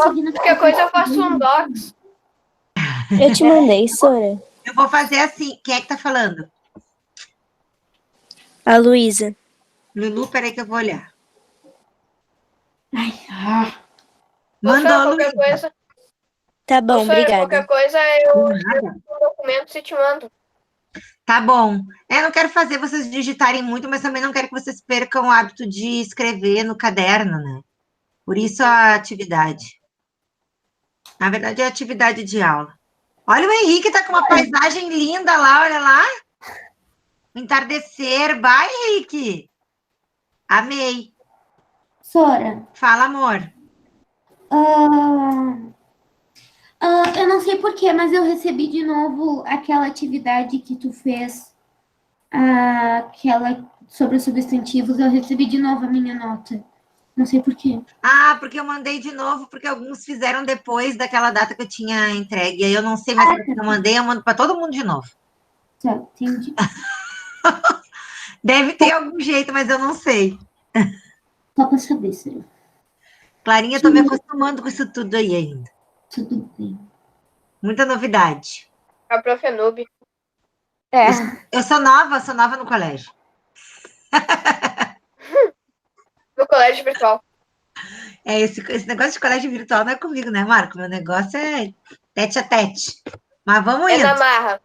seguir na Qualquer coisa eu faço um docs. Eu te mandei, Sora. Eu vou fazer assim. Quem é que tá falando? A Luísa. Lulu, peraí que eu vou olhar. Mandou, Mandou, qualquer Luísa. coisa. Tá bom, Qualquer obrigada. coisa eu Nada. tiro um documento e te mando. Tá bom. Eu não quero fazer vocês digitarem muito, mas também não quero que vocês percam o hábito de escrever no caderno, né? Por isso a atividade. Na verdade, é a atividade de aula. Olha o Henrique, tá com uma paisagem linda lá, olha lá. O entardecer. Vai, Henrique. Amei. Sora, Fala, amor. eu não sei porquê, mas eu recebi de novo aquela atividade que tu fez, aquela sobre os substantivos, eu recebi de novo a minha nota. Não sei porquê. Ah, porque eu mandei de novo, porque alguns fizeram depois daquela data que eu tinha entregue. Aí eu não sei mais para que eu mandei, eu mando para todo mundo de novo. Tá, entendi. Deve ter algum jeito, mas eu não sei. Só pra saber, Sora. Clarinha, tô me acostumando com isso tudo aí ainda. Tudo bem. Muita novidade. A prof é noob. É. Eu sou nova no colégio. No colégio virtual. É, esse negócio de colégio virtual não é comigo, né, Marco? Meu negócio é tete a tete. Mas vamos É indo. na marra.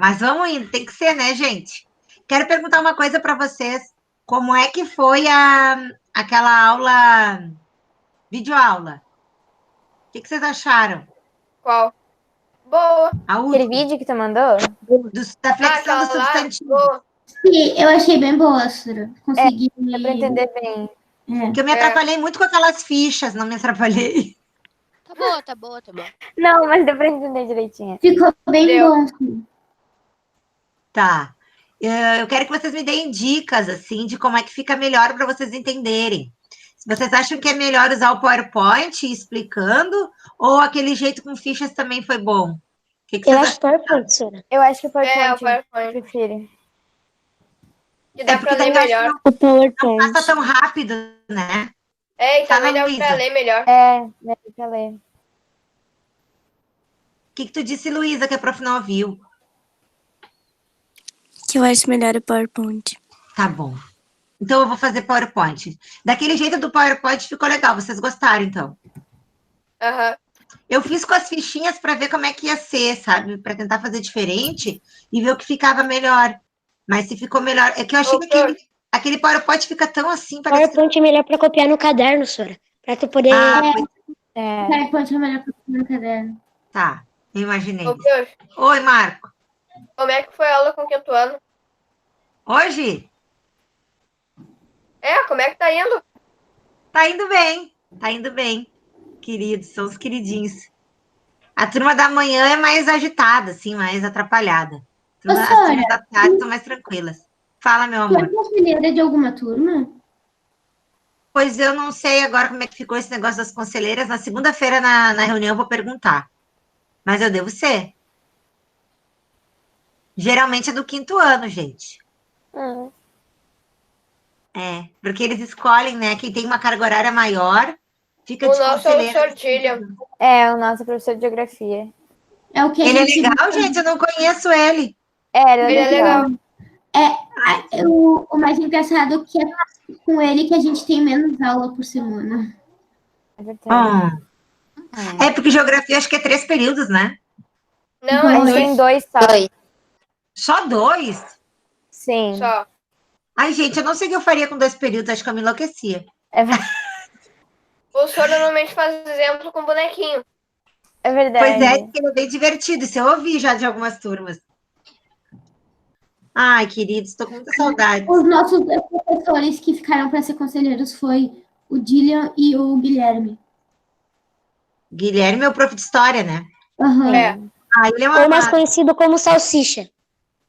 Mas vamos indo. Tem que ser, né, gente? Quero perguntar uma coisa para vocês. Como é que foi aquela aula, videoaula? O que vocês acharam? Qual? Boa. A Aquele última, vídeo que tu mandou? da flexão do aquela lá. substantivo. Boa. Sim, eu achei bem boa, Sora. Consegui. Dá pra entender bem. Porque eu me atrapalhei muito com aquelas fichas, não me atrapalhei. Tá boa. Não, mas dá pra entender direitinho. Ficou bem Deu. bom, sim. Tá. Eu quero que vocês me deem dicas, assim, de como é que fica melhor para vocês entenderem. Se vocês acham que é melhor usar o PowerPoint explicando, ou aquele jeito com fichas também foi bom? O que Eu vocês acho PowerPoint, Sora. Eu acho que o É, PowerPoint, o PowerPoint. eu prefiro. Que dá pra porque ler daí eu acho que melhor. O PowerPoint. passa tão rápido, né? É, e também Fala, dá pra Luísa. ler melhor. É, dá pra ler. O que tu disse, Luísa, que a prof não ouviu? Que eu acho melhor o PowerPoint. Tá bom. Então eu vou fazer PowerPoint. Daquele jeito do PowerPoint ficou legal. Vocês gostaram, então? Aham. Eu fiz com as fichinhas para ver como é que ia ser, sabe? Para tentar fazer diferente e ver o que ficava melhor. Mas se ficou melhor. É que eu achei que aquele PowerPoint fica tão assim, parece que. PowerPoint é melhor para copiar no caderno, Sora. Para tu poder. É. PowerPoint é melhor pra no caderno. Tá, eu imaginei. Ô, prof, Oi, Marco. como é que foi a aula com o quinto ano? Hoje? É, como é que tá indo? Tá indo bem. Tá indo bem. Queridos, são os queridinhos. A turma da manhã é mais agitada, assim, mais atrapalhada. As turmas da tarde são mais tranquilas. Fala, meu Tu é amor. conselheira de alguma turma? Pois eu não sei agora como é que ficou esse negócio das conselheiras. Na segunda-feira, na reunião, eu vou perguntar. Mas eu devo ser. Geralmente é do quinto ano, gente. É, porque eles escolhem, né? Quem tem uma carga horária maior, fica O de nosso é o conselheira. Sortilha. É, o nosso professor de geografia. É o que a Ele é gente legal, gente? Eu não conheço ele. É, Ele é legal. O mais engraçado é que é com ele que a gente tem menos aula por semana. É verdade. É, porque geografia acho que é 3 períodos, né? Não, A é gente tem dois 2 só. Só 2? Sim. só. Ai, gente, eu não sei o que eu faria com 2 períodos, acho que eu me enlouquecia. É, O senhor normalmente faz exemplo com bonequinho. é verdade. Pois é, ele é bem divertido, isso eu ouvi já de algumas turmas. Ai, queridos, estou com muita saudade. Os nossos dois professores que ficaram para ser conselheiros foi o Dillian e o Guilherme. Guilherme é o prof de história, né? Aham. É. Ah, ele é um Ou mais amado. conhecido como Salsicha.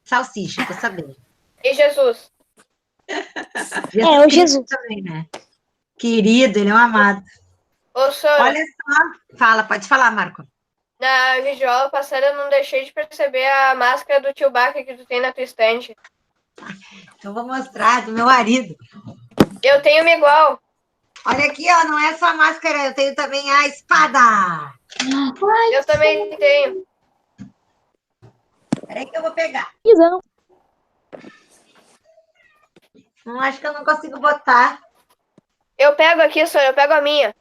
Salsicha, tô sabendo. E Jesus. o Jesus. Também, né? Querido, ele é um amado. Ô, senhor, Olha só. Fala, pode falar, Marco. na videoaula passada eu não deixei de perceber a máscara do tio Baca que tu tem na tua estante. Então vou mostrar do meu marido. Eu tenho uma igual. Olha aqui, ó, não é só a máscara, eu tenho também a espada. Eu também tenho. Peraí que eu vou pegar. Pisando. Não, acho que eu não consigo botar. Eu pego aqui, Sora, eu pego a minha.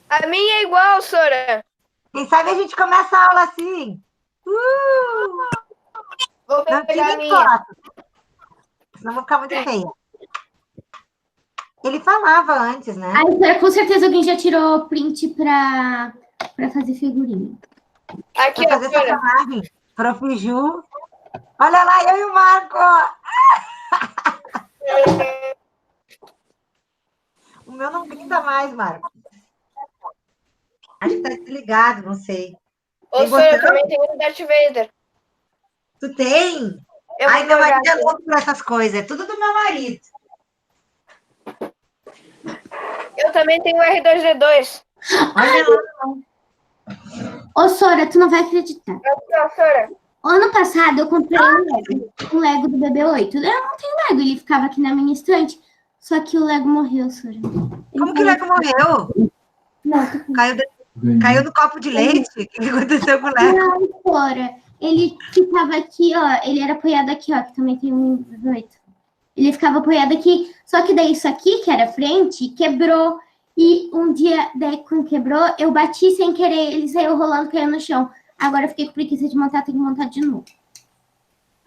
A minha é igual, Sora. Quem sabe a gente começa a aula assim. Vou Não pegar a tirem minha. foto, senão vou ficar muito feia. Ele falava antes, né? Ai, Sora, com certeza alguém já tirou print pra fazer figurinha. Aqui, Pra ó, fazer Sora. sacanagem. Prof. Ju. Olha lá, eu e o Marco. O meu não grita mais, Marco. Acho que tá desligado, não sei. Ô, Tem Sora, eu botão? também tenho o Darth Vader. Tu tem? Eu Ai, vou meu jogar marido é aqui. louco por essas coisas. É tudo do meu marido. Eu também tenho o R2D2. Olha lá. Ô, Sora, tu não vai acreditar. Aqui, ó, Sora. Ano passado eu comprei um Lego do BB8. Eu não tenho Lego, ele ficava aqui na minha estante. Só que o Lego morreu, Sora. Como que o Lego morreu? Não, Caiu no copo de leite? O que aconteceu com o Lego? não, Sora. Ele ficava aqui, ó. Ele era apoiado aqui, ó, que também tem um BB8. Ele ficava apoiado aqui. Só que daí isso aqui, que era a frente, quebrou. E um dia, daí quando quebrou, eu bati sem querer. Ele saiu rolando, caiu no chão. Agora eu fiquei com preguiça de montar, tenho que montar de novo.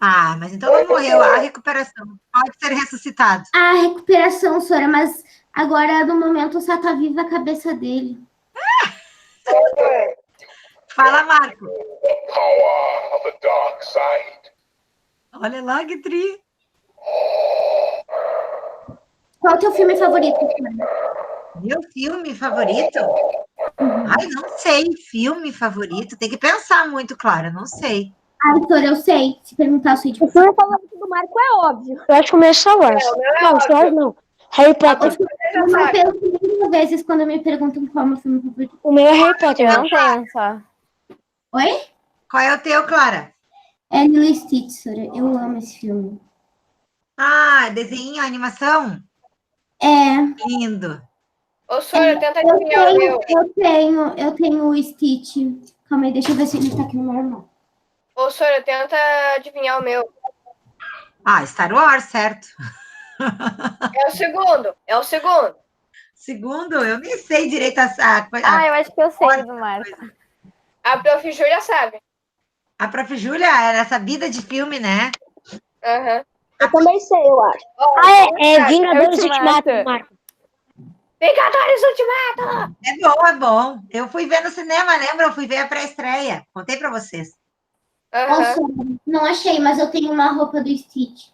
Ah, mas então não morreu. A recuperação pode ser ressuscitado. A recuperação, Sora, mas agora no momento só tá viva a cabeça dele. Fala, Marco. Olha lá que tri. Qual é o teu filme favorito, Sora? Meu filme favorito? Ai, não sei. Filme favorito. Tem que pensar muito, Clara. Não sei. Ai, Sora, eu sei. Se perguntar, eu sei de O filme favorito do Marco é óbvio. Eu acho que o meu é Star Wars. É, o meu é Não, Star Wars óbvio. não. Harry Potter. Você já Eu sabe. penso muitas vezes quando me perguntam qual é o meu filme favorito. O meu é Harry Potter. Eu Não. não tenho só. Oi? Qual é o teu, Clara? É Lilo e Stitch, Sora. Eu amo esse filme. Ah, desenho, animação? É, Lindo. Ô, Sora, tenta adivinhar o meu. eu tenho o Stitch. Calma aí, deixa eu ver se ele tá aqui no normal. Ô, Sora, tenta adivinhar o meu. Ah, Star Wars, certo. É o segundo. É o segundo. Segundo, eu nem sei direito Ah, eu acho que eu sei do Marco. A Prof. Júlia sabe. a Prof. Júlia era essa vida de filme, né? Aham. Eu também sei, eu acho. Ó, É Vingadores Ultimato. Ultimato, Marco. Vingadores Ultimato! É bom, é bom. Eu fui ver no cinema, lembra? Eu fui ver a pré-estreia. Contei para vocês. Aham. Sora, não achei, mas eu tenho uma roupa do Stitch.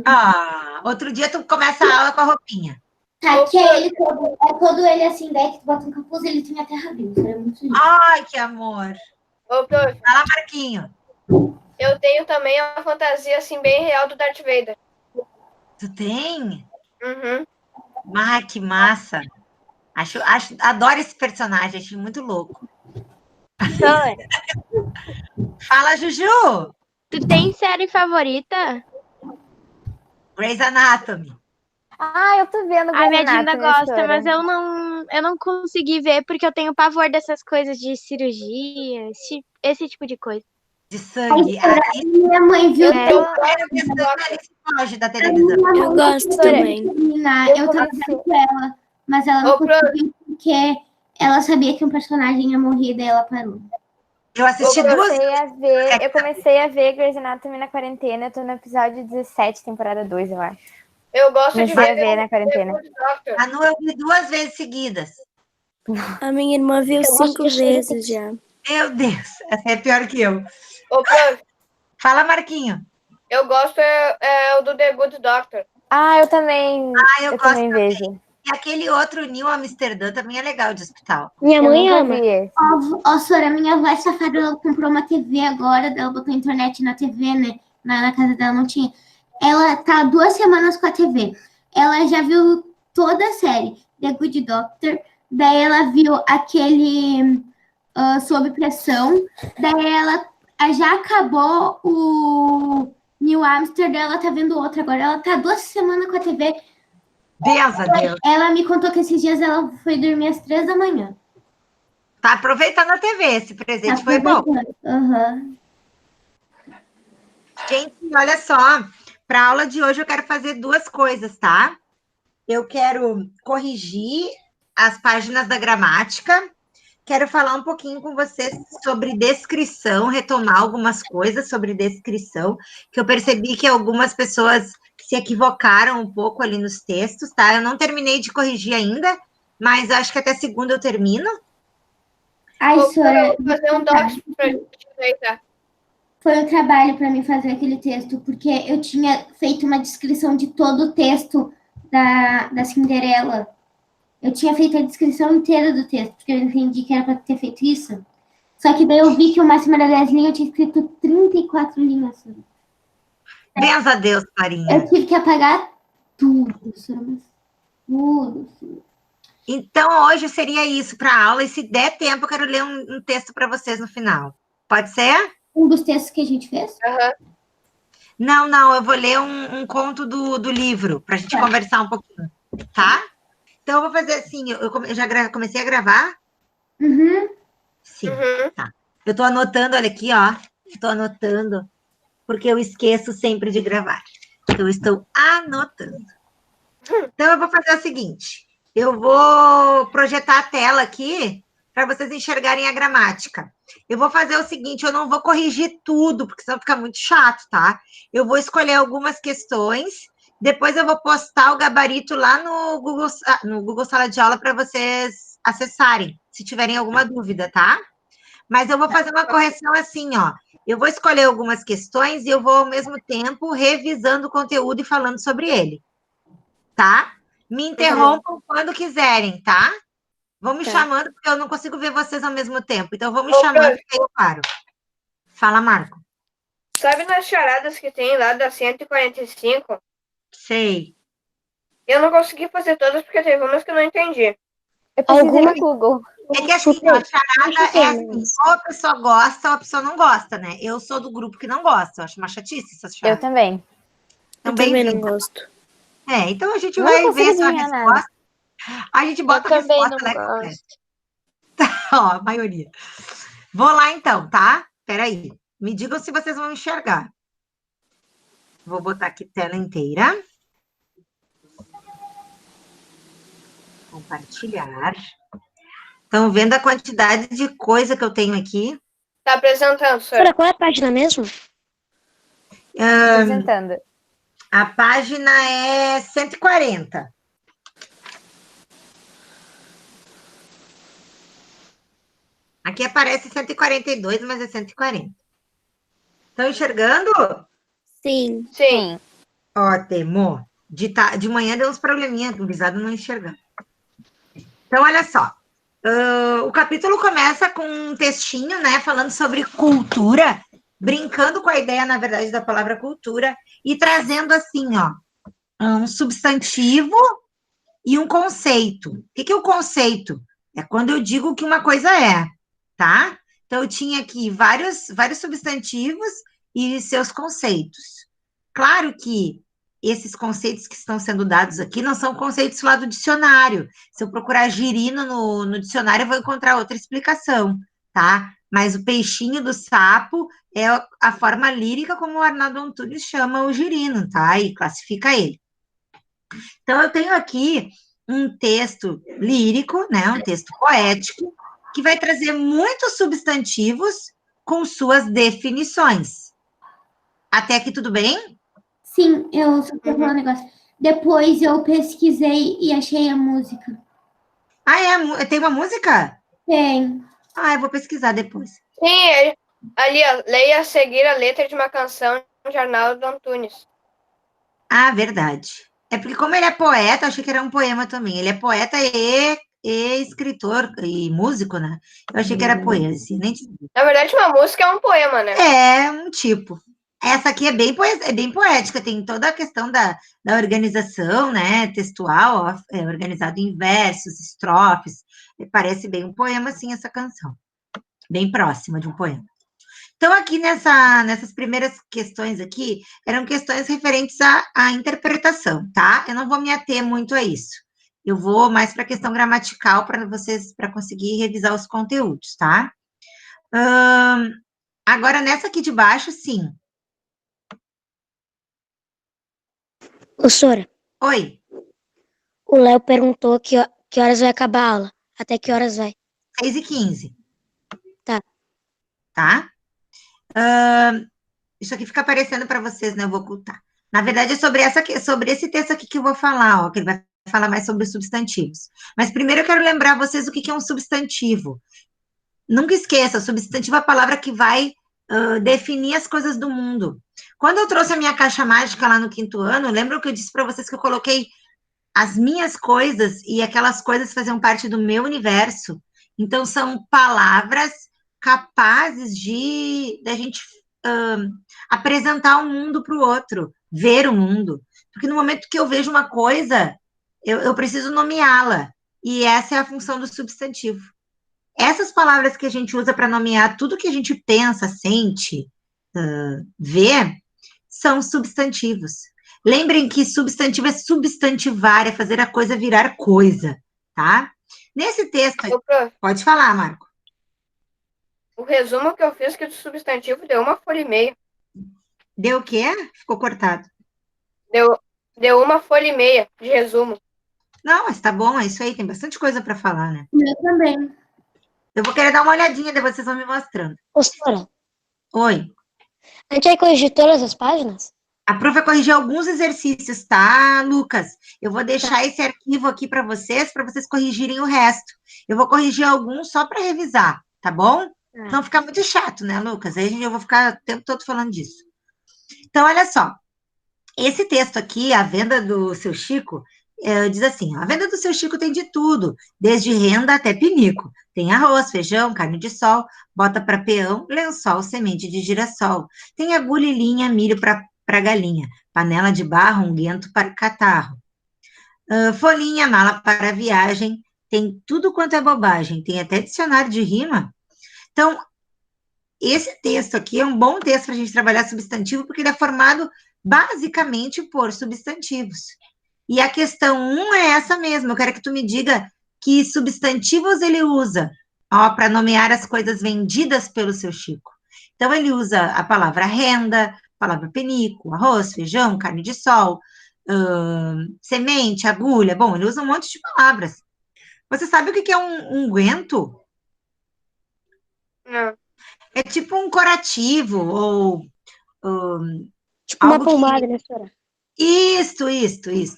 Ah, outro dia tu começa a aula com a roupinha. Tá, que é ele todo ele assim, daí que tu bota um capuz e ele tem a terra viva. Isso é muito lindo. Ai, que amor. Ô, Prof, Fala, Marquinho. eu tenho também a fantasia, assim, bem real do Darth Vader. Tu tem? Uhum. Ah, que massa. Adoro esse personagem, acho muito louco. Fala, Juju. Tu tem série favorita? Grey's Anatomy. Ah, eu tô vendo A minha Grey's Dinda Anatomy, gosta, Sora. mas eu não consegui ver porque eu tenho pavor dessas coisas de cirurgia, esse tipo de coisa. De sangue. Minha mãe viu. Eu tenho... Era esse foge da televisão. Eu gosto também. Eu tava vendo com ela, mas ela não Ô, Pro, conseguiu porque ela sabia que um personagem ia morrer, daí ela parou. Eu assisti duas vezes. Eu comecei a ver Grey's Anatomy na quarentena. Eu tô no episódio 17, temporada 2, eu acho. eu gosto de Comecei a ver ver na quarentena. The Good Doctor. A Nu eu vi 2 vezes seguidas. A minha irmã viu 5 vezes já. Meu Deus, essa é pior que eu. Ô, Prof, Fala, Marquinho. eu gosto o do The Good Doctor. Ah, eu também. Eu Eu gosto também vejo. E aquele outro, New Amsterdã, também é legal de hospital. Minha Eu mãe nunca ama. vi esse. Ó, Sora, minha avó é safada, ela comprou uma TV agora, ela botou a internet na TV, né? Na casa dela não tinha. Ela tá 2 semanas com a TV. Ela já viu toda a série, The Good Doctor. Daí ela viu aquele Sob Pressão. Daí ela já acabou o Neil Amsterdam, ela tá vendo outra agora. Ela tá 2 semanas com a TV. Deus a Deus. Ela me contou que esses dias ela foi dormir às 3 da manhã. Tá aproveitando a TV, esse presente foi bom. Aham. Gente, olha só, para a aula de hoje eu quero fazer 2 coisas, tá? Eu quero corrigir as páginas da gramática, quero falar um pouquinho com vocês sobre descrição, retomar algumas coisas sobre descrição, que eu percebi que algumas pessoas se equivocaram um pouco ali nos textos, tá? Eu não terminei de corrigir ainda, mas acho que até segunda eu termino. Ai, Vou senhora, fazer um docs pra gente aproveitar. foi um trabalho para mim fazer aquele texto, porque eu tinha feito uma descrição de todo o texto da Cinderela. Eu tinha feito a descrição inteira do texto, porque eu entendi que era para ter feito isso. Só que daí eu vi que o máximo era 10 linhas, eu tinha escrito 34 linhas. Benza a Deus, Marinha. Eu tive que apagar tudo, senhora, mas tudo. Senhora. Então, hoje seria isso para a aula, e se der tempo, eu quero ler um texto para vocês no final. Pode ser? Um dos textos que a gente fez? Aham. Não, eu vou ler um conto do livro, para a gente conversar um pouquinho, tá? Então, eu vou fazer assim, eu já comecei a gravar? Uhum. Sim, tá. Eu estou anotando, olha aqui, ó. Estou anotando, porque eu esqueço sempre de gravar. Então, eu estou anotando. Então, eu vou fazer o seguinte. Eu vou projetar a tela aqui para vocês enxergarem a gramática. Eu vou fazer o seguinte, eu não vou corrigir tudo, porque senão fica muito chato, tá? Eu vou escolher algumas questões, depois eu vou postar o gabarito lá no Google Sala de Aula para vocês acessarem, se tiverem alguma dúvida, tá? Mas eu vou fazer uma correção assim, ó. Eu vou escolher algumas questões e eu vou, ao mesmo tempo, revisando o conteúdo e falando sobre ele, tá? Me interrompam quando quiserem, tá? Vão me chamando, porque eu não consigo ver vocês ao mesmo tempo. Então, vão me chamando que eu paro. Fala, Marco. Sabe nas charadas que tem lá da 145? Sei. Eu não consegui fazer todas porque teve umas que eu não entendi. Eu pesquisei no Google. É que assim, ó, charada é assim, ou a pessoa gosta ou a pessoa não gosta, né? Eu sou do grupo que não gosta, eu acho uma chatice essas Eu charadas. também. Eu também não gosto. Então a gente Não vai consigo ver se a adivinhar nada. resposta. A gente bota a também resposta não lá e gosto. ó, a maioria. Vou lá então, tá? Peraí. Me digam se vocês vão enxergar. Vou botar aqui tela inteira. Compartilhar. Estão vendo a quantidade de coisa que eu tenho aqui? Tá apresentando, senhor. Senhora, qual é a página mesmo? Apresentando. A página é 140. Aqui aparece 142, mas é 140. Estão enxergando? Sim. Sim. Ótimo. De manhã deu uns probleminha, o gurizada não enxergando. Então, olha só. O capítulo começa com um textinho, né, falando sobre cultura, brincando com a ideia, na verdade, da palavra cultura, e trazendo assim, ó, um substantivo e um conceito. O que é o conceito? É quando eu digo que uma coisa é, tá? Então, eu tinha aqui vários substantivos e seus conceitos. Claro que esses conceitos que estão sendo dados aqui não são conceitos lá do dicionário. Se eu procurar girino no dicionário, eu vou encontrar outra explicação, tá? Mas o peixinho do sapo é a forma lírica como o Arnaldo Antunes chama o girino, tá? E classifica ele. Então, eu tenho aqui um texto lírico, né? Um texto poético, que vai trazer muitos substantivos com suas definições. Até aqui tudo bem? Sim, eu só quero falar um negócio. Depois eu pesquisei e achei a música. Tem uma música? Tem. Eu vou pesquisar depois. Sim, ali, ó. Leia a seguir a letra de uma canção de Arnaldo Antunes. Verdade. É porque como ele é poeta, eu achei que era um poema também. Ele é poeta e escritor e músico, né? Eu achei que era poesia. Na verdade, uma música é um poema, né? É um tipo. Essa aqui é bem poética, tem toda a questão da organização, né, textual, ó, organizado em versos, estrofes, parece bem um poema, assim, essa canção, bem próxima de um poema. Então, aqui nessas primeiras questões aqui, eram questões referentes à interpretação, tá? Eu não vou me ater muito a isso. Eu vou mais para a questão gramatical para vocês, para conseguir revisar os conteúdos, tá? Agora, nessa aqui de baixo, sim. Ô, Sora, Oi, o Léo perguntou que horas vai acabar a aula. Até que horas vai? 6h15. Tá. Tá? Isso aqui fica aparecendo para vocês, né? Eu vou ocultar. Na verdade, é sobre esse texto aqui que eu vou falar, ó, que ele vai falar mais sobre os substantivos. Mas primeiro eu quero lembrar vocês o que é um substantivo. Nunca esqueça, substantivo é a palavra que vai definir as coisas do mundo. Quando eu trouxe a minha caixa mágica lá no 5º ano, lembra que eu disse para vocês que eu coloquei as minhas coisas e aquelas coisas faziam parte do meu universo? Então, são palavras capazes de a gente apresentar o mundo para o outro, ver o mundo. Porque no momento que eu vejo uma coisa, eu preciso nomeá-la. E essa é a função do substantivo. Essas palavras que a gente usa para nomear tudo que a gente pensa, sente, vê, são substantivos. Lembrem que substantivo é substantivar, é fazer a coisa virar coisa, tá? Nesse texto... Ô, prof, Pode falar, Marco. o resumo que eu fiz que do substantivo deu 1,5 folha. Deu o quê? Ficou cortado. Deu 1,5 folha de resumo. Não, mas tá bom, é isso aí, tem bastante coisa para falar, né? Eu também. Eu vou querer dar uma olhadinha, depois vocês vão me mostrando. Ô, Sora, Oi. a gente vai corrigir todas as páginas? A prof vai corrigir alguns exercícios, tá, Lucas? Eu vou deixar esse arquivo aqui para vocês corrigirem o resto. Eu vou corrigir alguns só para revisar, tá bom? Então fica muito chato, né, Lucas? Aí eu vou ficar o tempo todo falando disso. Então, olha só. Esse texto aqui, A Venda do Seu Chico, diz assim: a venda do seu Chico tem de tudo, desde renda até pinico. Tem arroz, feijão, carne de sol, bota para peão, lençol, semente de girassol. Tem agulha e linha, milho para galinha, panela de barro, unguento para catarro. Folhinha, mala para viagem, tem tudo quanto é bobagem, tem até dicionário de rima. Então, esse texto aqui é um bom texto para a gente trabalhar substantivo, porque ele é formado basicamente por substantivos. E a questão 1 é essa mesmo, eu quero que tu me diga que substantivos ele usa para nomear as coisas vendidas pelo seu Chico. Então, ele usa a palavra renda, a palavra penico, arroz, feijão, carne de sol, semente, agulha. Bom, ele usa um monte de palavras. Você sabe o que é um unguento? Não. É tipo um curativo, ou Tipo uma algo que... pomada, né, Sora? Isso,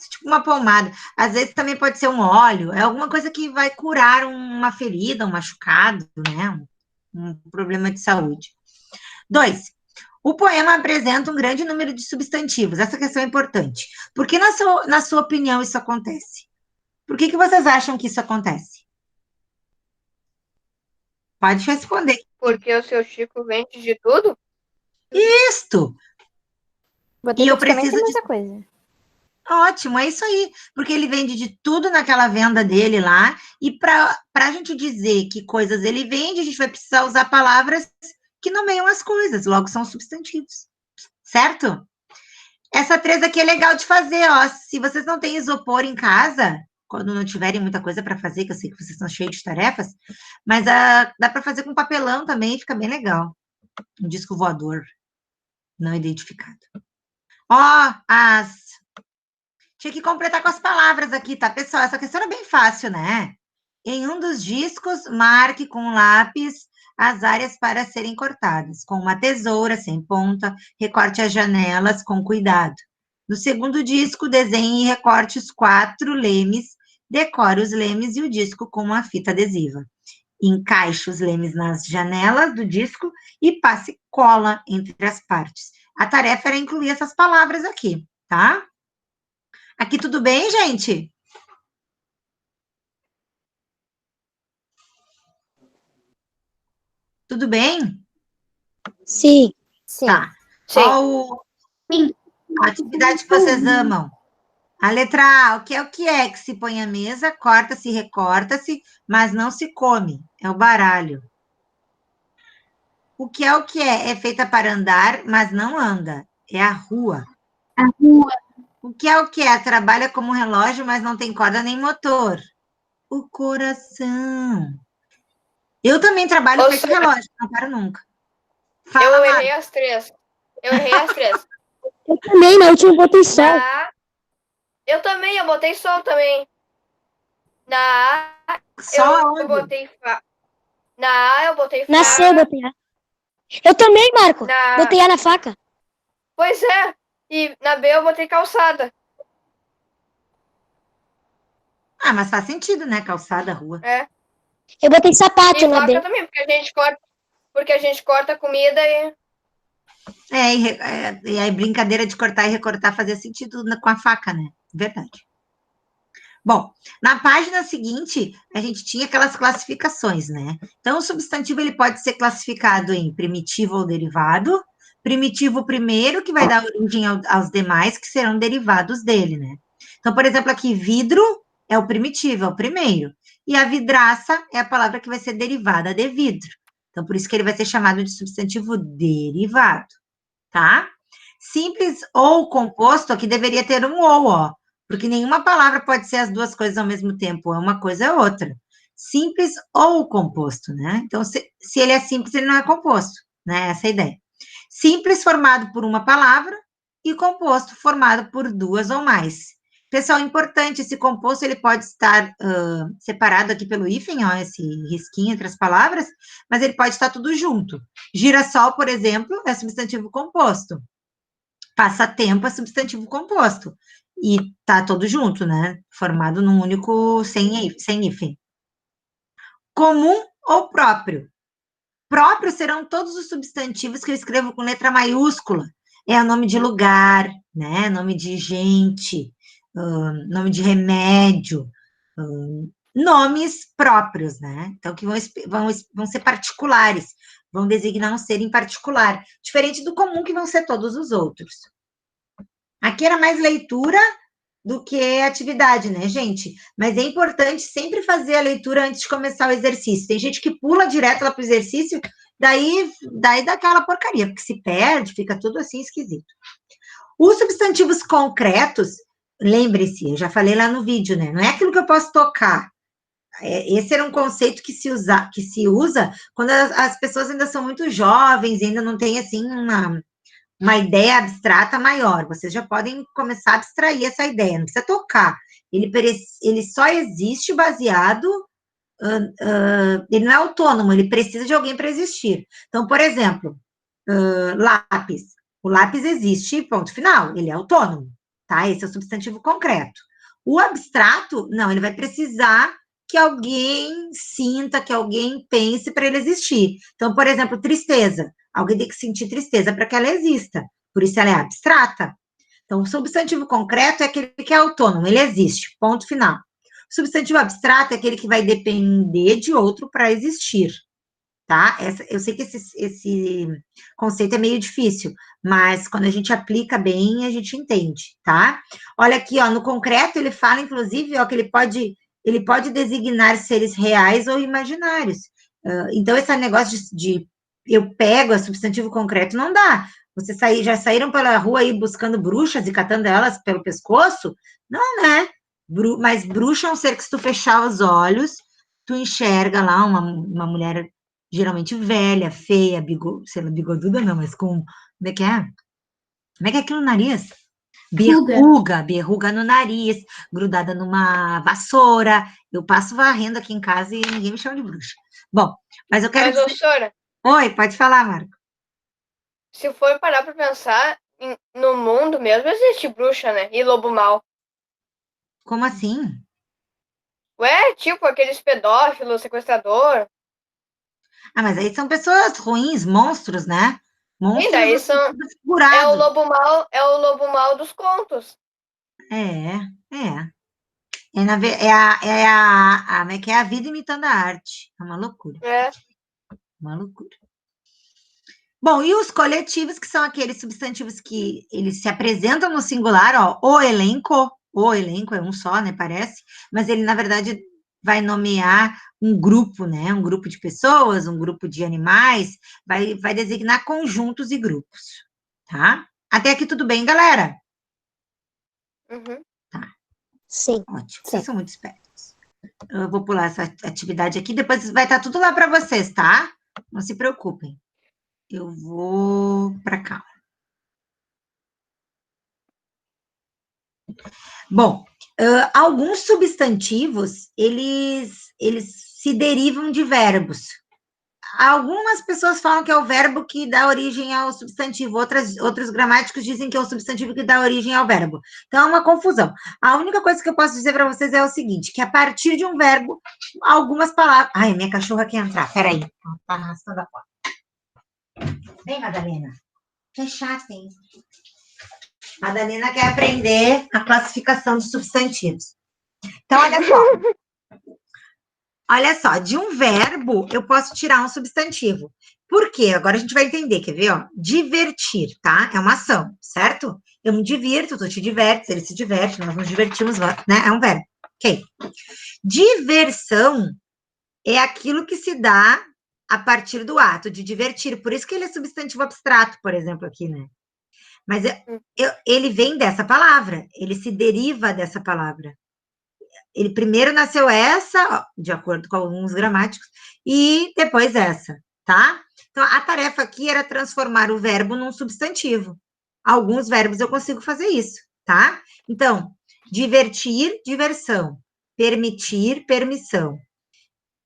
tipo uma pomada. Às vezes também pode ser um óleo, é alguma coisa que vai curar uma ferida, um machucado, né? Um problema de saúde. 2. O poema apresenta um grande número de substantivos. Essa questão é importante. Por que, na sua opinião, isso acontece? Por que vocês acham que isso acontece? Pode responder. Porque o seu Chico vende de tudo? Isto! Botei E eu praticamente preciso a de... mesma coisa. Ótimo, é isso aí, porque ele vende de tudo naquela venda dele lá, e para a gente dizer que coisas ele vende, a gente vai precisar usar palavras que nomeiam as coisas, logo são substantivos, certo? Essa 3 aqui é legal de fazer, ó, se vocês não têm isopor em casa, quando não tiverem muita coisa para fazer, que eu sei que vocês estão cheios de tarefas, mas dá para fazer com papelão também, fica bem legal. Um disco voador não identificado. Ó, tinha que completar com as palavras aqui, tá, pessoal? Essa questão é bem fácil, né? Em um dos discos, marque com lápis as áreas para serem cortadas. Com uma tesoura sem ponta, recorte as janelas com cuidado. No segundo disco, desenhe e recorte os 4 lemes, decore os lemes e o disco com uma fita adesiva. Encaixe os lemes nas janelas do disco e passe cola entre as partes. A tarefa era incluir essas palavras aqui, tá? Aqui tudo bem, gente? Tudo bem? Sim. Sim. Tá. Sim. Qual Sim. a atividade que vocês amam? A letra A, o que é que se põe à mesa, corta-se, recorta-se, mas não se come? É o baralho. O que é? É feita para andar, mas não anda. É a rua. A rua. O que é? Trabalha como relógio, mas não tem corda nem motor. O coração. Eu também trabalho Ou feito seja, relógio, não paro nunca. eu Fala, errei Marco. as três. Eu errei as três. Eu também, na última eu botei sol. Na A, eu também, eu botei sol também. Na A, Só eu onde? botei fa. Na A, eu botei Na C eu faca. botei A. Eu também, Marco. Na... Botei A na faca. Pois é. E na B, eu botei calçada. Ah, mas faz sentido, né? Calçada, rua. É. Eu botei sapato E na faca B. também, porque a gente corta a comida e... E aí brincadeira de cortar e recortar fazia sentido com a faca, né? Verdade. Bom, na página seguinte, a gente tinha aquelas classificações, né? Então, o substantivo ele pode ser classificado em primitivo ou derivado. Primitivo primeiro, que vai dar origem aos demais, que serão derivados dele, né? Então, por exemplo, aqui, vidro é o primitivo, é o primeiro. E a vidraça é a palavra que vai ser derivada de vidro. Então, por isso que ele vai ser chamado de substantivo derivado, tá? Simples ou composto, aqui deveria ter um ou, ó. Porque nenhuma palavra pode ser as duas coisas ao mesmo tempo, é uma coisa ou outra. Simples ou composto, né? Então, se ele é simples, ele não é composto, né? Essa é a ideia. Simples formado por uma palavra e composto formado por duas ou mais. Pessoal, importante, esse composto ele pode estar separado aqui pelo hífen, ó, esse risquinho entre as palavras, mas ele pode estar tudo junto. Girassol, por exemplo, é substantivo composto. Passatempo é substantivo composto. E tá todo junto, né? Formado num único, sem hífen. Comum ou próprio? Próprio serão todos os substantivos que eu escrevo com letra maiúscula. É o nome de lugar, né? Nome de gente, nome de remédio, nomes próprios, né? Então, que vão ser particulares, vão designar um ser em particular, diferente do comum, que vão ser todos os outros. Aqui era mais leitura do que atividade, né, gente? Mas é importante sempre fazer a leitura antes de começar o exercício. Tem gente que pula direto lá para o exercício, daí dá aquela porcaria, porque se perde, fica tudo assim esquisito. Os substantivos concretos, lembre-se, eu já falei lá no vídeo, né? Não é aquilo que eu posso tocar. Esse era um conceito que se usa quando as pessoas ainda são muito jovens, ainda não tem, assim, uma ideia abstrata maior. Vocês já podem começar a abstrair essa ideia, não precisa tocar. Ele só existe baseado, ele não é autônomo, ele precisa de alguém para existir. Então, por exemplo, lápis. O lápis existe, ponto final, ele é autônomo, tá? Esse é o substantivo concreto. O abstrato, não, ele vai precisar que alguém sinta, que alguém pense para ele existir. Então, por exemplo, tristeza. Alguém tem que sentir tristeza para que ela exista. Por isso ela é abstrata. Então, o substantivo concreto é aquele que é autônomo, ele existe, ponto final. O substantivo abstrato é aquele que vai depender de outro para existir, tá? Eu sei que esse conceito é meio difícil, mas quando a gente aplica bem, a gente entende, tá? Olha aqui, ó, no concreto ele fala, inclusive, ó, que ele pode designar seres reais ou imaginários. Então, esse negócio de eu pego a substantivo concreto, não dá. Vocês já saíram pela rua aí buscando bruxas e catando elas pelo pescoço? Não, né? Mas bruxa é um ser que se tu fechar os olhos, tu enxerga lá uma mulher geralmente velha, feia, sei lá, bigoduda não, mas com, como é que é? Como é que é aquilo no nariz? Berruga no nariz, grudada numa vassoura. Eu passo varrendo aqui em casa e ninguém me chama de bruxa. Bom, mas eu quero Mas, Sora, Oi, pode falar, Marco. se for parar pra pensar, no mundo mesmo existe bruxa, né? E lobo mau. Como assim? Ué, tipo aqueles pedófilos, sequestrador. Ah, mas aí são pessoas ruins, monstros, né? E Monstros daí no são... sentido figurado. É o lobo mau dos contos. É. Como é que é a vida imitando a arte. É uma loucura. É. Uma loucura. Bom, e os coletivos, que são aqueles substantivos que eles se apresentam no singular, ó, o elenco é um só, né, parece, mas ele, na verdade, vai nomear um grupo, né? Um grupo de pessoas, um grupo de animais, vai designar conjuntos e grupos, tá? Até aqui tudo bem, galera? Uhum. Sim. Ótimo, vocês são muito espertos. Eu vou pular essa atividade aqui, depois vai estar tudo lá para vocês, tá? Não se preocupem. Eu vou para cá. Bom, alguns substantivos, eles se derivam de verbos. Algumas pessoas falam que é o verbo que dá origem ao substantivo, outros gramáticos dizem que é o substantivo que dá origem ao verbo. Então, é uma confusão. A única coisa que eu posso dizer para vocês é o seguinte, que a partir de um verbo, algumas palavras... Ai, minha cachorra quer entrar, peraí. Ela tá arrastando a porta. Vem, Madalena. Fechar, sim. Madalena quer aprender a classificação de substantivos. Então, olha só. Olha só, de um verbo eu posso tirar um substantivo. Por quê? Agora a gente vai entender, quer ver? Ó? Divertir, tá? É uma ação, certo? Eu me divirto, tu te divertes, ele se diverte, nós nos divertimos, né? É um verbo. Ok. Diversão é aquilo que se dá a partir do ato de divertir. Por isso que ele é substantivo abstrato, por exemplo, aqui, né? Mas ele vem dessa palavra, ele se deriva dessa palavra. Ele primeiro nasceu essa, de acordo com alguns gramáticos, e depois essa, tá? Então, a tarefa aqui era transformar o verbo num substantivo. Alguns verbos eu consigo fazer isso, tá? Então, divertir, diversão. Permitir, permissão.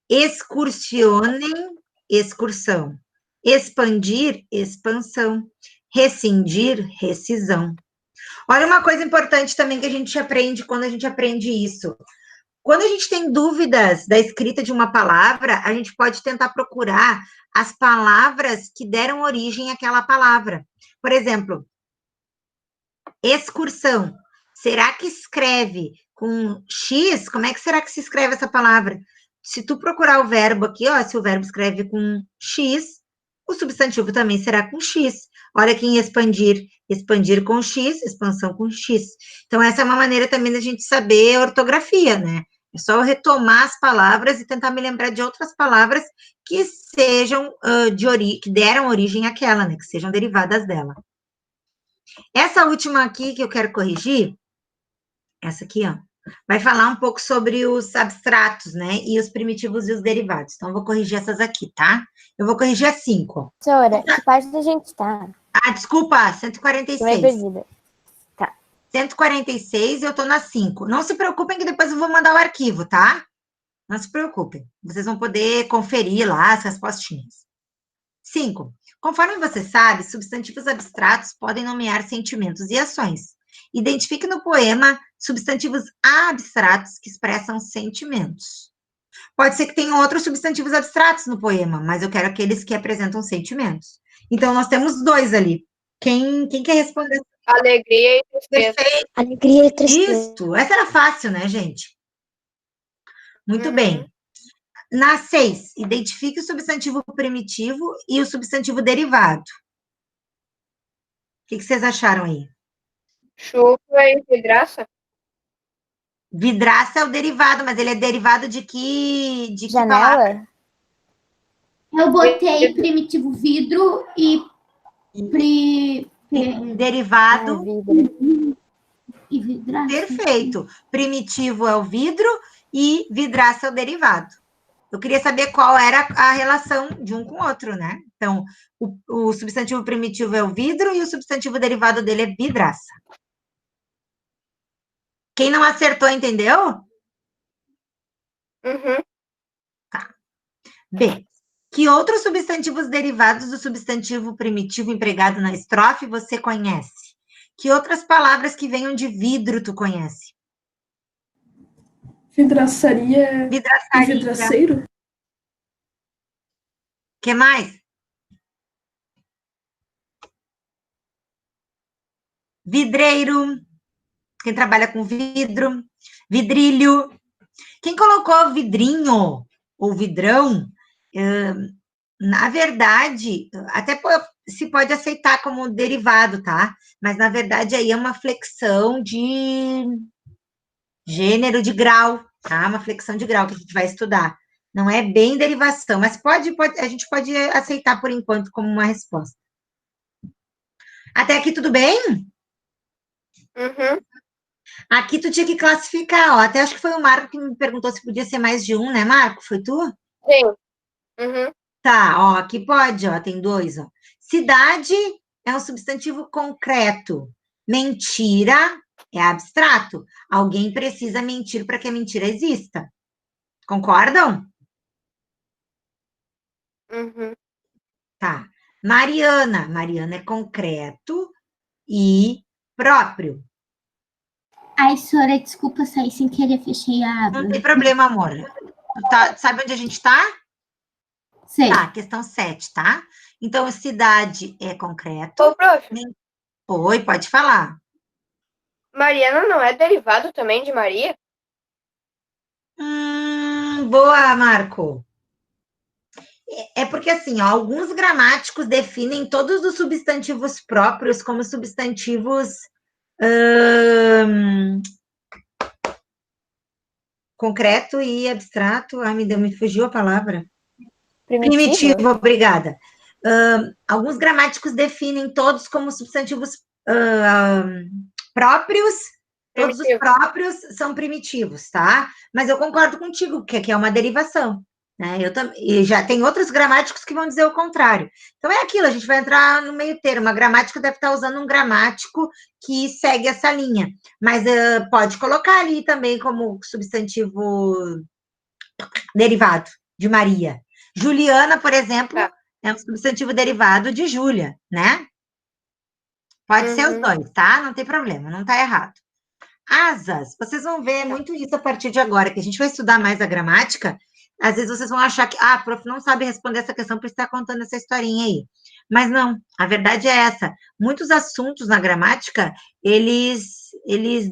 Excursionem, excursão. Expandir, expansão. Rescindir, rescisão. Olha uma coisa importante também que a gente aprende quando a gente aprende isso. Quando a gente tem dúvidas da escrita de uma palavra, a gente pode tentar procurar as palavras que deram origem àquela palavra. Por exemplo, excursão. Será que escreve com X? Como é que será que se escreve essa palavra? Se tu procurar o verbo aqui, ó, se o verbo escreve com X, o substantivo também será com X. Olha aqui em expandir, expandir com X, expansão com X. Então, essa é uma maneira também da gente saber a ortografia, né? É só eu retomar as palavras e tentar me lembrar de outras palavras que sejam que deram origem àquela, né? Que sejam derivadas dela. Essa última aqui que eu quero corrigir, essa aqui, ó, vai falar um pouco sobre os abstratos, né? E os primitivos e os derivados. Então, eu vou corrigir essas aqui, tá? Eu vou corrigir as 5. Professora, que parte da gente tá? Ah, desculpa, Tô meio 146. perdida. 146 e eu tô na 5. Não se preocupem que depois eu vou mandar o arquivo, tá? Não se preocupem. Vocês vão poder conferir lá as respostinhas. 5. Conforme você sabe, substantivos abstratos podem nomear sentimentos e ações. Identifique no poema substantivos abstratos que expressam sentimentos. Pode ser que tenham outros substantivos abstratos no poema, mas eu quero aqueles que apresentam sentimentos. Então, nós temos 2 ali. Quem quer responder? Alegria e tristeza. Perfeito. Alegria e tristeza. Isso. Essa era fácil, né, gente? Muito Uhum. bem. Na 6, identifique o substantivo primitivo e o substantivo derivado. O que vocês acharam aí? Chuva e vidraça. Vidraça é o derivado, mas ele é derivado de que palavra? Janela? Eu botei primitivo vidro e Derivado. Ah, vidro. e vidraça. Perfeito. Primitivo é o vidro e vidraça é o derivado. Eu queria saber qual era a relação de um com o outro, né? Então, o substantivo primitivo é o vidro e o substantivo derivado dele é vidraça. Quem não acertou, entendeu? Uhum. B. Que outros substantivos derivados do substantivo primitivo empregado na estrofe você conhece? Que outras palavras que venham de vidro tu conhece? Vidraçaria e Vidraçaria. vidraceiro? Que mais? Vidreiro. Quem trabalha com vidro. Vidrilho. Quem colocou vidrinho ou vidrão, na verdade, até se pode aceitar como derivado, tá? Mas, na verdade, aí é uma flexão de Gênero de grau, tá? Uma flexão de grau que a gente vai estudar. Não é bem derivação, mas a gente pode aceitar por enquanto como uma resposta. Até aqui tudo bem? Uhum. Aqui tu tinha que classificar, ó. Até acho que foi o Marco que me perguntou se podia ser mais de um, né, Marco? Foi tu? Sim. Uhum. Tá, ó, aqui pode, ó, tem dois, ó. Cidade é um substantivo concreto. Mentira é abstrato. Alguém precisa mentir para que a mentira exista. Concordam? Uhum. Tá. Mariana é concreto e próprio. Ai, Sora, desculpa sair sem querer, fechei a aba. Não tem problema, amor. Sabe onde a gente tá? Sei. Tá, questão 7, tá? Então, cidade é concreto. Ô, prof, Oi, pode falar. Mariana não é derivado também de Maria? Boa, Marco. É porque, assim, ó, alguns gramáticos definem todos os substantivos próprios como substantivos concreto e abstrato. Ai, me fugiu a palavra. Primitivo, obrigada. Alguns gramáticos definem todos como substantivos próprios. Todos os Primitivo. próprios são primitivos, tá? Mas eu concordo contigo, que aqui é uma derivação. Né? E já tem outros gramáticos que vão dizer o contrário. Então é aquilo, a gente vai entrar no meio termo. A gramática deve estar usando um gramático que segue essa linha. Mas pode colocar ali também como substantivo derivado de Maria. Juliana, por exemplo, Tá. é um substantivo derivado de Júlia, né? Pode ser os dois, tá? Não tem problema, não tá errado. Asas, vocês vão ver muito isso a partir de agora, que a gente vai estudar mais a gramática. Às vezes vocês vão achar que, prof, não sabe responder essa questão por estar contando essa historinha aí. Mas não, a verdade é essa. Muitos assuntos na gramática, eles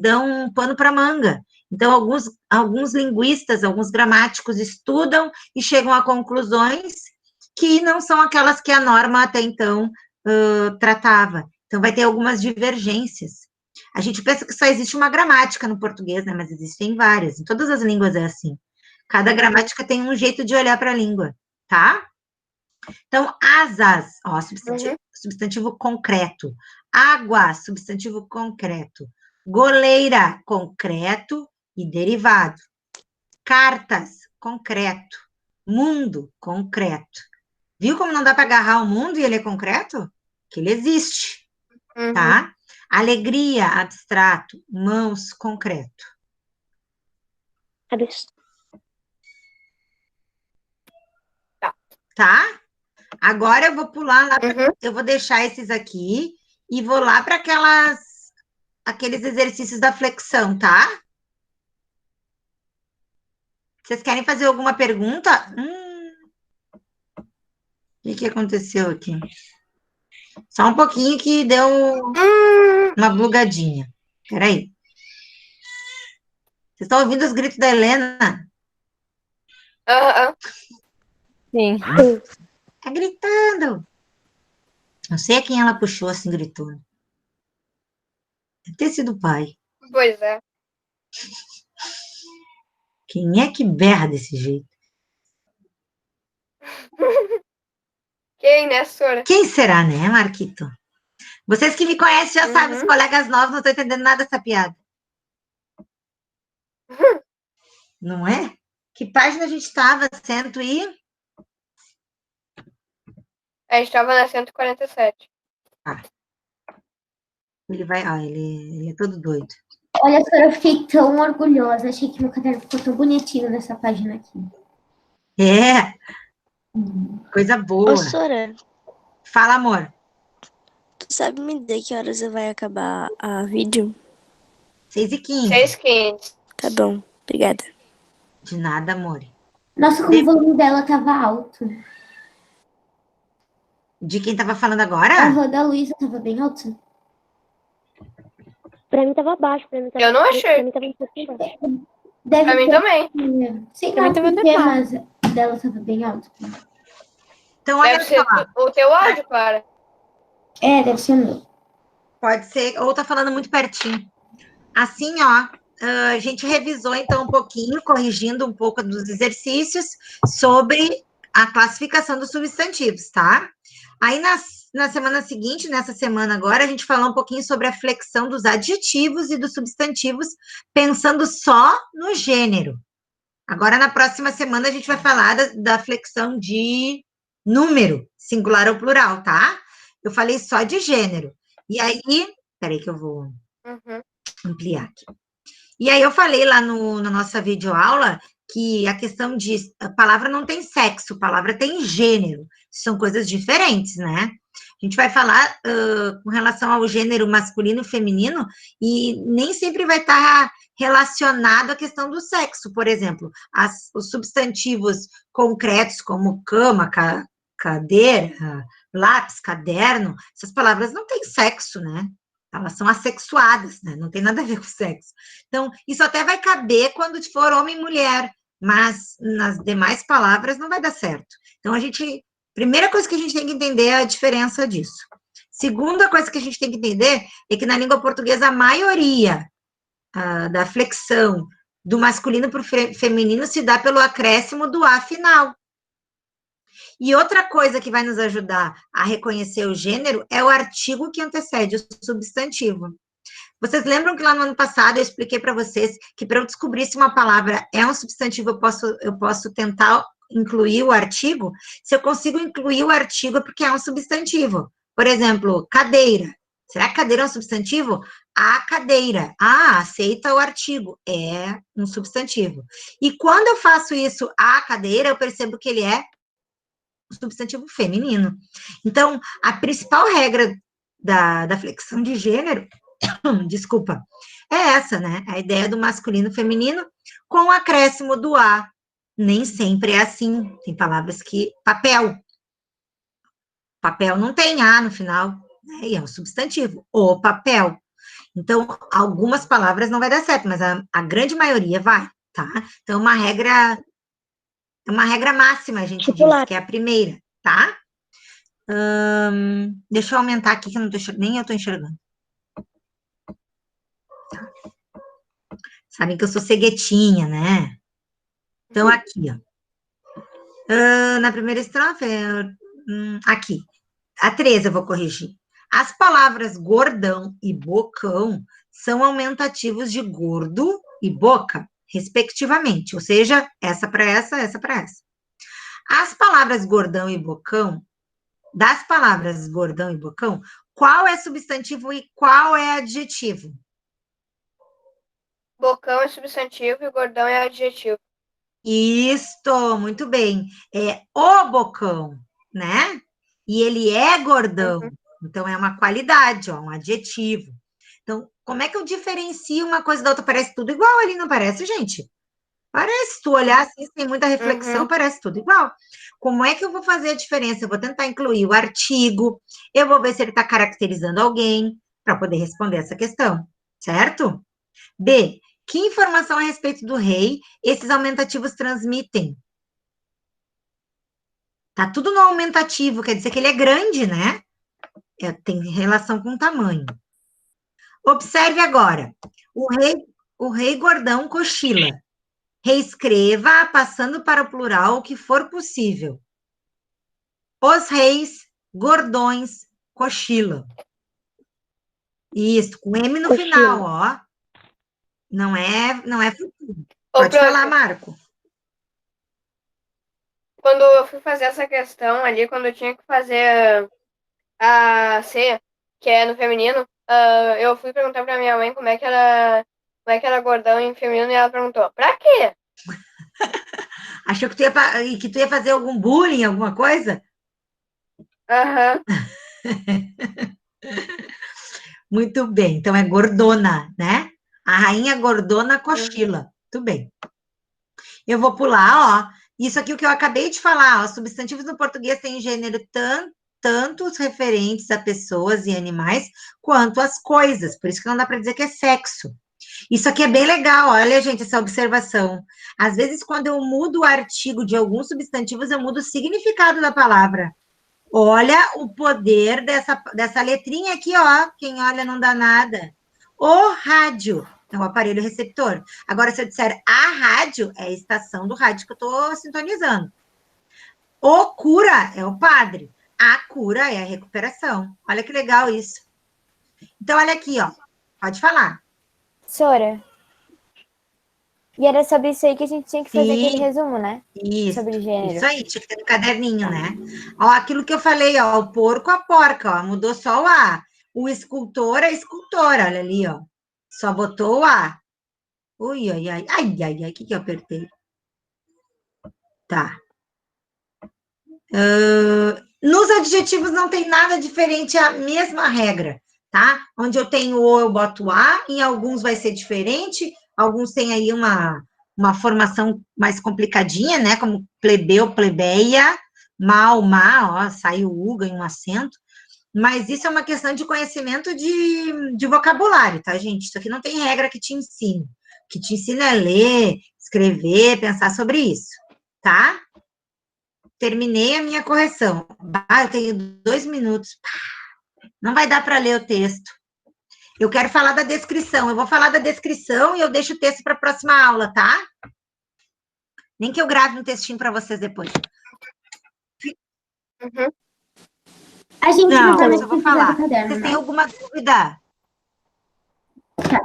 dão um pano para manga. Então, alguns linguistas, alguns gramáticos estudam e chegam a conclusões que não são aquelas que a norma até então tratava. Então, vai ter algumas divergências. A gente pensa que só existe uma gramática no português, né? Mas existem várias. Em todas as línguas é assim. Cada gramática tem um jeito de olhar para a língua, tá? Então, asas, ó, substantivo concreto. Água, substantivo concreto. Goleira, concreto e derivado. Cartas, concreto. Mundo, concreto. Viu como não dá para agarrar o mundo e ele é concreto? Que ele existe, tá? Alegria, abstrato. Mãos, concreto. Tá? Agora eu vou pular lá, eu vou deixar esses aqui e vou lá para aqueles exercícios da flexão, tá? Vocês querem fazer alguma pergunta? O que aconteceu aqui? Só um pouquinho que deu uma bugadinha. Peraí. Vocês estão ouvindo os gritos da Helena? Sim. Tá gritando. Não sei a quem ela puxou assim, gritando. Deve ter sido o pai. Pois é. Quem é que berra desse jeito? Quem, né, Sora? Quem será, né, Marquito? Vocês que me conhecem já sabem, os colegas novos não estão entendendo nada dessa piada. Não é? Que página a gente estava? A gente estava na 147. Ele vai... ele é todo doido. Olha, Sora, eu fiquei tão orgulhosa. Achei que meu caderno ficou tão bonitinho nessa página aqui. É. Coisa boa. Ô, Sora, Fala, amor. tu sabe me dizer que horas vai acabar a vídeo? 6h15. 6h15. Tá bom, obrigada. De nada, amor. Nossa, como o volume dela tava alto. De quem tava falando agora? A voz da Luísa tava bem alta. Pra mim tava baixo, Eu não achei. Pra mim tava um pouquinho baixo. Deve Pra mim ter- também. Sei Pra lá mim tava por quê, normal. mas a dela tava bem alta. Então, olha Deve ser só. o teu áudio, Clara. É, deve ser o meu. Pode ser, ou tá falando muito pertinho. Assim, ó, a gente revisou, então, um pouquinho, corrigindo um pouco dos exercícios sobre a classificação dos substantivos, tá? Aí, na semana seguinte, nessa semana agora, a gente falou um pouquinho sobre a flexão dos adjetivos e dos substantivos, pensando só no gênero. Agora, na próxima semana, a gente vai falar da flexão de número, singular ou plural, tá? Eu falei só de gênero. E aí, peraí que eu vou ampliar aqui. E aí eu falei lá na nossa videoaula que a questão de a palavra não tem sexo, palavra tem gênero. São coisas diferentes, né? A gente vai falar com relação ao gênero masculino e feminino e nem sempre vai estar relacionado à questão do sexo. Por exemplo, os substantivos concretos como cama, cadeira, lápis, caderno, essas palavras não têm sexo, né? Elas são assexuadas, né? Não tem nada a ver com sexo. Então, isso até vai caber quando for homem e mulher, mas nas demais palavras não vai dar certo. Então, primeira coisa que a gente tem que entender é a diferença disso. Segunda coisa que a gente tem que entender é que na língua portuguesa a maioria da flexão do masculino para o feminino se dá pelo acréscimo do A final. E outra coisa que vai nos ajudar a reconhecer o gênero é o artigo que antecede o substantivo. Vocês lembram que lá no ano passado eu expliquei para vocês que para eu descobrir se uma palavra é um substantivo, eu posso tentar incluir o artigo? Se eu consigo incluir o artigo é porque é um substantivo. Por exemplo, cadeira. Será que cadeira é um substantivo? A cadeira. Aceita o artigo. É um substantivo. E quando eu faço isso, a cadeira, eu percebo que ele é substantivo feminino. Então, a principal regra da flexão de gênero, desculpa, é essa, né? A ideia do masculino e feminino com o acréscimo do A. Nem sempre é assim. Tem palavras que... Papel. Papel não tem A no final, né? E é um substantivo. O papel. Então, algumas palavras não vai dar certo, mas a grande maioria vai, tá? Então, uma regra máxima, a gente diz, que é a primeira, tá? Deixa eu aumentar aqui, que eu não tô nem eu tô enxergando. Tá. Sabem que eu sou ceguetinha, né? Então, aqui, ó. Na primeira estrofe, aqui. A 13 eu vou corrigir. As palavras gordão e bocão são aumentativos de gordo e boca, respectivamente, ou seja, essa para essa para essa. As palavras gordão e bocão, das palavras gordão e bocão, qual é substantivo e qual é adjetivo? Bocão é substantivo e gordão é adjetivo. Isto, muito bem. É o bocão, né? E ele é gordão. Então, é uma qualidade, ó, um adjetivo. Então, como é que eu diferencio uma coisa da outra? Parece tudo igual ali, não parece, gente? Parece, se tu olhar assim, sem muita reflexão, parece tudo igual. Como é que eu vou fazer a diferença? Eu vou tentar incluir o artigo, eu vou ver se ele está caracterizando alguém, para poder responder essa questão, certo? B, que informação a respeito do rei esses aumentativos transmitem? Tá tudo no aumentativo, quer dizer que ele é grande, né? Tem relação com o tamanho. Observe agora. O rei gordão cochila. Reescreva, passando para o plural o que for possível. Os reis gordões cochilam. Isso, com M no final, ó. Não é futuro. Pode falar, Marco. Quando eu fui fazer essa questão ali, quando eu tinha que fazer a C, que é no feminino, eu fui perguntar pra minha mãe como é que era gordão em feminino, e ela perguntou, pra quê? Achou que tu ia fazer algum bullying, alguma coisa? Muito bem, então é gordona, né? A rainha gordona cochila. Muito bem. Eu vou pular, ó. Isso aqui o que eu acabei de falar, ó. Substantivos no português têm gênero tanto os referentes a pessoas e animais, quanto as coisas. Por isso que não dá para dizer que é sexo. Isso aqui é bem legal, olha, gente, essa observação. Às vezes, quando eu mudo o artigo de alguns substantivos, eu mudo o significado da palavra. Olha o poder dessa letrinha aqui, ó. Quem olha não dá nada. O rádio. É o aparelho receptor. Agora, se eu disser a rádio, é a estação do rádio que eu estou sintonizando. O cura é o padre. A cura é a recuperação. Olha que legal isso. Então, olha aqui, ó. Pode falar. Sora. E era sobre isso aí que a gente tinha que fazer Sim. aquele resumo, né? Isso. Sobre gênero. Isso aí, tinha que ter no caderninho, né? Ó, aquilo que eu falei, ó. O porco, a porca, ó. Mudou só o A. O escultor, a escultora. Olha ali, ó. Só botou o A. Ui, ai, ai. Ai, ai, ai. O que eu apertei? Tá. Nos adjetivos não tem nada diferente, é a mesma regra, tá? Onde eu tenho o, eu boto a, em alguns vai ser diferente, alguns têm aí uma formação mais complicadinha, né? Como plebeu, plebeia, mal, má, ó, sai o U, ganha um acento. Mas isso é uma questão de conhecimento de vocabulário, tá, gente? Isso aqui não tem regra que te ensine. O que te ensina é ler, escrever, pensar sobre isso, tá? Terminei a minha correção. Eu tenho 2 minutos. Não vai dar para ler o texto. Eu quero falar da descrição. Eu vou falar da descrição e eu deixo o texto para a próxima aula, tá? Nem que eu grave um textinho para vocês depois. Uhum. A gente Não, vai mas eu vou falar. do caderno, Vocês têm né? alguma dúvida? Tá.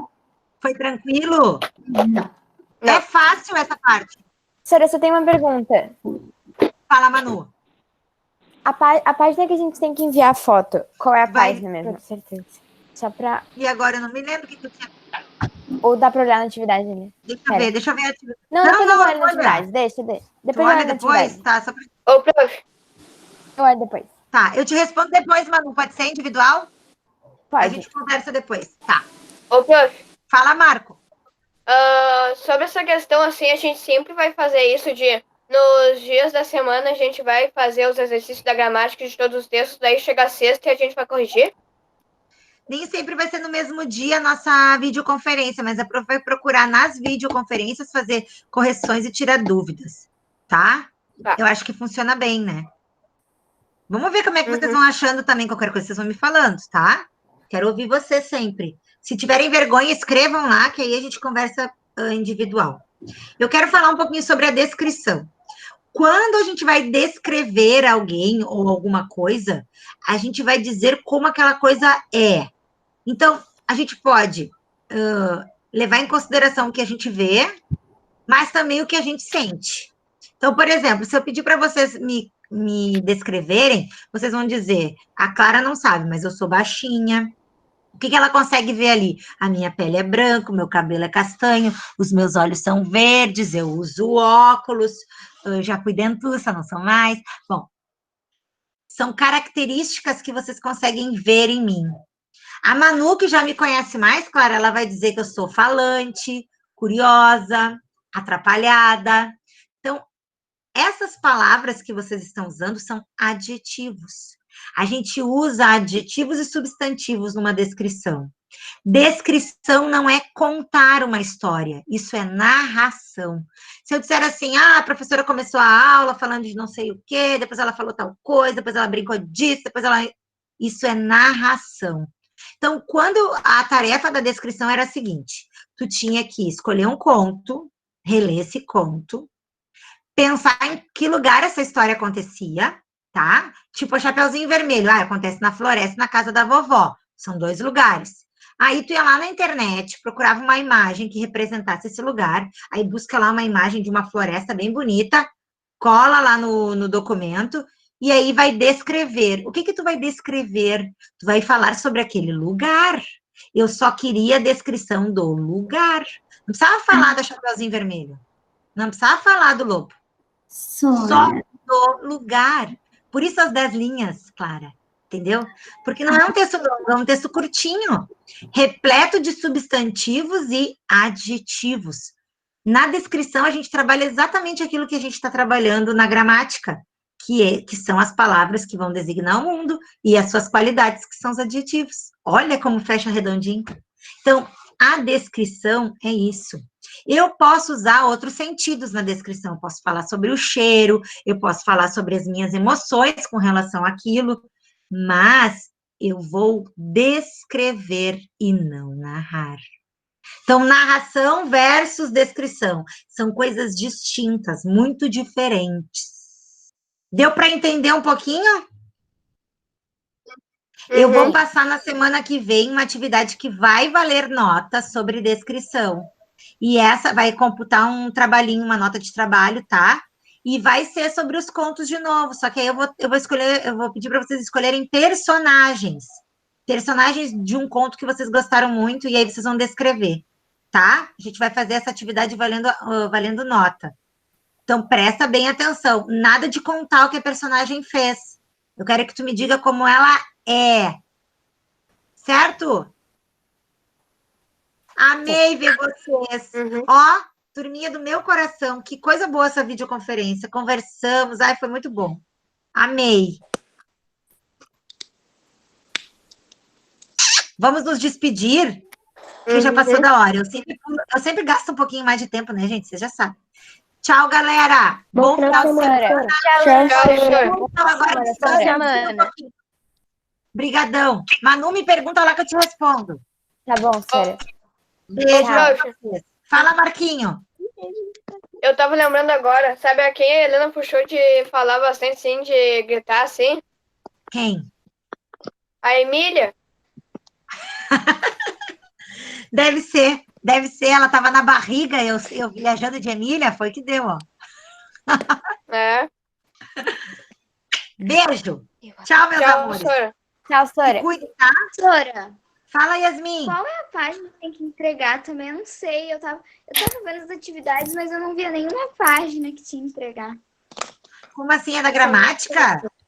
Foi tranquilo? Não. É fácil essa parte. Sora, só tem uma pergunta. Fala, Manu. A página que a gente tem que enviar a foto, qual é a Vai- página mesmo? Certeza. Só pra... E agora eu não me lembro o que eu tinha. Ou dá pra olhar na atividade ali? Deixa eu ver a atividade. Não, Não, depois não, eu olho eu na vou olhar. atividade. Deixa. Tu Depois eu olha olho na depois, atividade. tá? Só pra... Ô, prof, Eu olho depois. Tá, eu te respondo depois, Manu. Pode ser individual? A Pode. gente conversa depois. Tá. ô, prof, Fala, Marco. sobre essa questão, assim, a gente sempre vai fazer isso de, nos dias da semana, a gente vai fazer os exercícios da gramática de todos os textos, daí chega a sexta e a gente vai corrigir? Nem sempre vai ser no mesmo dia a nossa videoconferência, mas a prof vai procurar nas videoconferências fazer correções e tirar dúvidas, tá? Tá. Eu acho que funciona bem, né? Vamos ver como é que vocês Uhum. vão achando também, qualquer coisa vocês vão me falando, tá? Quero ouvir vocês sempre. Se tiverem vergonha, escrevam lá, que aí a gente conversa individual. Eu quero falar um pouquinho sobre a descrição. Quando a gente vai descrever alguém ou alguma coisa, a gente vai dizer como aquela coisa é. Então, a gente pode levar em consideração o que a gente vê, mas também o que a gente sente. Então, por exemplo, se eu pedir para vocês me descreverem, vocês vão dizer, a Clara não sabe, mas eu sou baixinha. O que ela consegue ver ali? A minha pele é branca, o meu cabelo é castanho, os meus olhos são verdes, eu uso óculos, eu já fui dentuça, não sou mais. Bom, são características que vocês conseguem ver em mim. A Manu, que já me conhece mais, Clara, ela vai dizer que eu sou falante, curiosa, atrapalhada. Então, essas palavras que vocês estão usando são adjetivos. A gente usa adjetivos e substantivos numa descrição. Descrição não é contar uma história, isso é narração. Se eu disser assim, a professora começou a aula falando de não sei o quê, depois ela falou tal coisa, depois ela brincou disso, depois ela... Isso é narração. Então, quando a tarefa da descrição era a seguinte, tu tinha que escolher um conto, reler esse conto, pensar em que lugar essa história acontecia, tá? Tipo, a Chapeuzinho Vermelho, acontece na floresta, na casa da vovó. São 2 lugares. Aí tu ia lá na internet, procurava uma imagem que representasse esse lugar, aí busca lá uma imagem de uma floresta bem bonita, cola lá no documento, e aí vai descrever. O que tu vai descrever? Tu vai falar sobre aquele lugar. Eu só queria a descrição do lugar. Não precisava falar da Chapeuzinho Vermelho. Não precisava falar do lobo. Só do lugar. Por isso as 10 linhas, Clara. Entendeu? Porque não é um texto longo, é um texto curtinho, repleto de substantivos e adjetivos. Na descrição, a gente trabalha exatamente aquilo que a gente está trabalhando na gramática, que são as palavras que vão designar o mundo e as suas qualidades, que são os adjetivos. Olha como fecha redondinho. Então, a descrição é isso. Eu posso usar outros sentidos na descrição. Eu posso falar sobre o cheiro, eu posso falar sobre as minhas emoções com relação àquilo, mas eu vou descrever e não narrar. Então, narração versus descrição. São coisas distintas, muito diferentes. Deu para entender um pouquinho? Eu vou passar na semana que vem uma atividade que vai valer nota sobre descrição. E essa vai computar um trabalhinho, uma nota de trabalho, tá? E vai ser sobre os contos de novo. Só que aí eu vou pedir para vocês escolherem personagens. Personagens de um conto que vocês gostaram muito, e aí vocês vão descrever, tá? A gente vai fazer essa atividade valendo nota. Então, presta bem atenção. Nada de contar o que a personagem fez. Eu quero que tu me diga como ela é. Certo? Amei ver vocês. Ó, turminha do meu coração. Que coisa boa essa videoconferência. Conversamos. Ai, foi muito bom. Amei. Vamos nos despedir, que já passou da hora. Eu sempre gasto um pouquinho mais de tempo, né, gente? Vocês já sabem. Tchau, galera. Bom final de semana. Tchau. Agora semana. Brigadão. Manu, me pergunta lá que eu te respondo. Tá bom, Sora. Beijo. Tchau. Fala, Marquinho. Eu tava lembrando agora, sabe a quem a Helena puxou de falar bastante, assim, de gritar, assim? Quem? A Emília. Deve ser. Ela estava na barriga, eu viajando de Emília, foi que deu, ó. É. Beijo. Tchau, meus Tchau, amores. Sora. Tchau, Se Sora. cuide, tá? Sora, Fala, Yasmin. qual é a página que tem que entregar também? Eu não sei. Eu tava vendo as atividades, mas eu não via nenhuma página que tinha que entregar. Como assim? É da gramática?